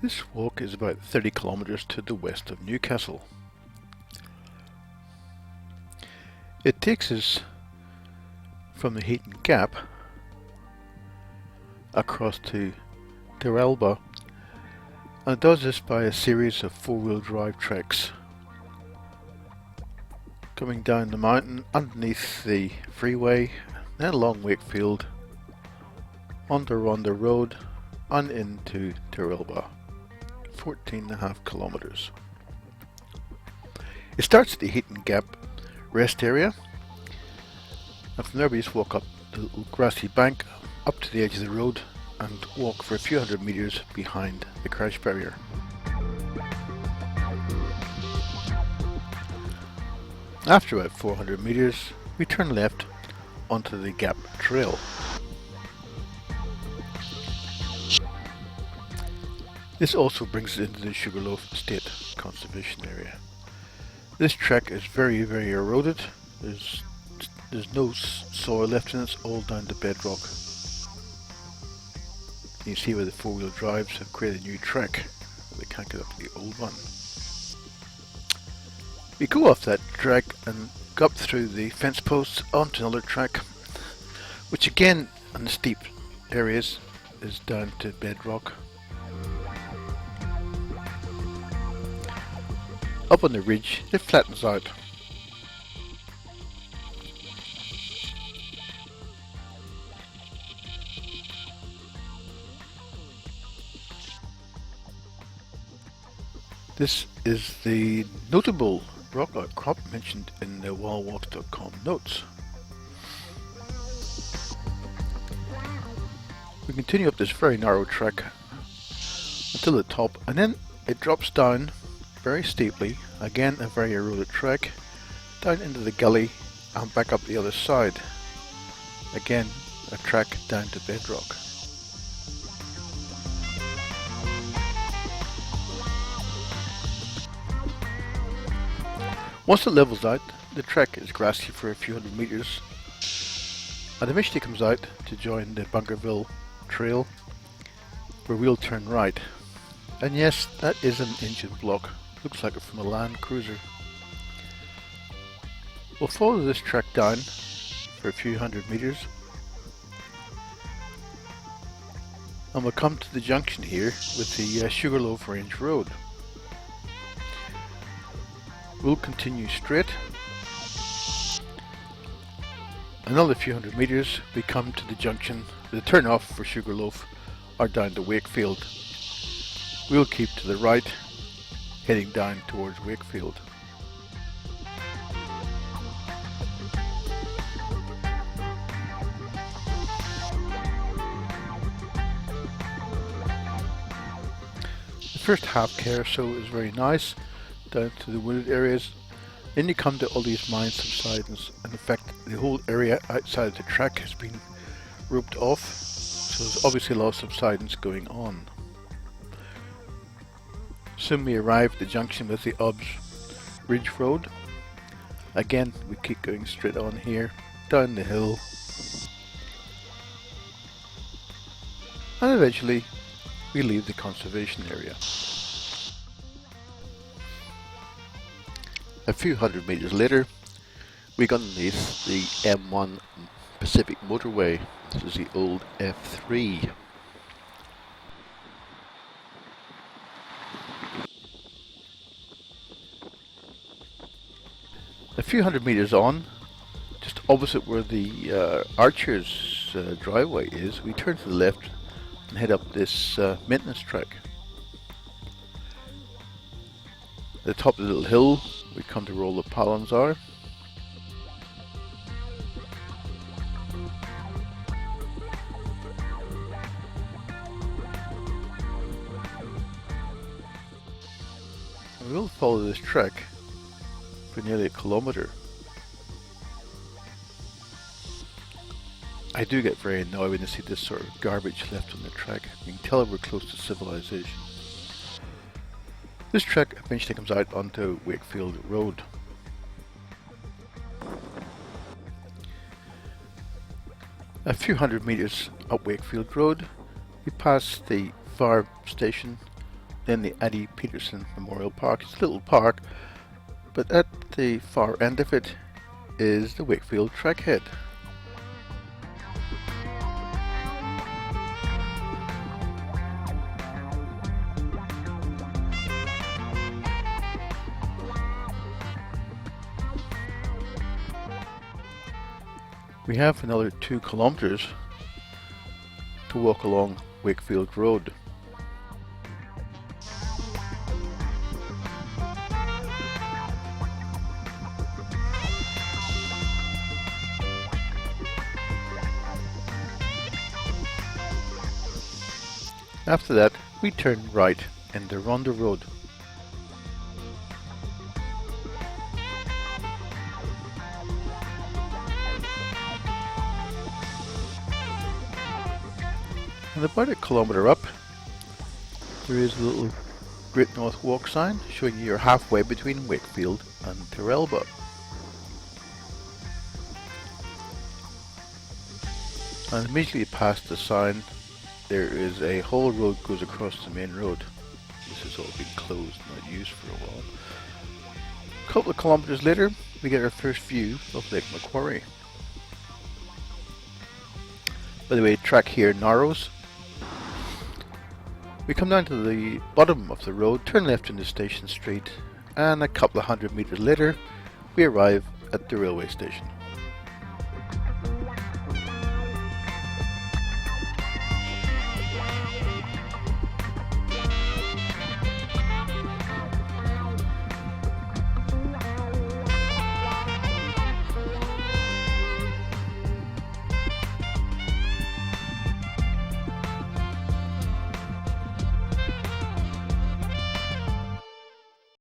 This walk is about 30 kilometres to the west of Newcastle. It takes us from the Heaton Gap across to Teralba, and it does this by a series of four-wheel drive treks coming down the mountain underneath the freeway, then along Wakefield, onto Ronda Road and into Teralba, 14.5 kilometres. It starts at the Heaton Gap rest area, and from there we just walk up the little grassy bank up to the edge of the road and walk for a few hundred metres behind the crash barrier. After about 400 metres we turn left onto the Gap Trail. This also brings us into the Sugarloaf State Conservation Area. This trek is very eroded. There's no soil left in it, it's all down to bedrock. You see where the four-wheel drives have created a new trek. They can't get up to the old one. We go off that trek and go up through the fence posts onto another track, which again on the steep areas is down to bedrock. Up on the ridge it flattens out. This is the notable rock outcrop mentioned in the wildwalks.com notes. We continue up this very narrow trek until the top, and then it drops down very steeply, again a very eroded trek, down into the gully and back up the other side. Again a trek down to bedrock. Once it levels out, the trek is grassy for a few hundred metres and eventually comes out to join the Bunkerville Trail, where we'll turn right. And yes, that is an engine block. Looks like it from a Land Cruiser. We'll follow this trek down for a few hundred metres and we'll come to the junction here with the Sugarloaf Range Road. We'll continue straight. Another few hundred metres we come to the junction with a turn off for Sugarloaf or down to Wakefield. We'll keep to the right, heading down towards Wakefield. The first half K or so is very nice, down to the wooded areas. Then you come to all these mine subsidence, and in fact the whole area outside of the track has been roped off, so there's obviously a lot of subsidence going on. Soon we arrive at the junction with the Obbs Ridge Road. Again we keep going straight on here, down the hill, and eventually we leave the conservation area. A few hundred metres later we go underneath the M1 Pacific Motorway. This is the old F3. A few hundred metres on, just opposite where the Archer's driveway is, we turn to the left and head up this maintenance track. At the top of the little hill we come to where all the pylons are. And we will follow this trek for nearly a kilometre. I do get very annoyed when I see this sort of garbage left on the track. You can tell we're close to civilization. This trek eventually comes out onto Wakefield Road. A few hundred metres up Wakefield Road, we pass the fire station then the Addie Peterson Memorial Park. It's a little park, but at the far end of it is the Wakefield Trackhead. We have another 2 kilometers to walk along Wakefield Road. After that, we turn right into Ronda Road. And about a kilometre up, there is a little Great North Walk sign showing you're halfway between Wakefield and Teralba. And immediately past the sign, there is a whole road goes across the main road. This has all been closed, not used for a while. A couple of kilometres later, we get our first view of Lake Macquarie. By the way, track here narrows. We come down to the bottom of the road, turn left into Station Street, and a couple of 100 metres later, we arrive at the railway station.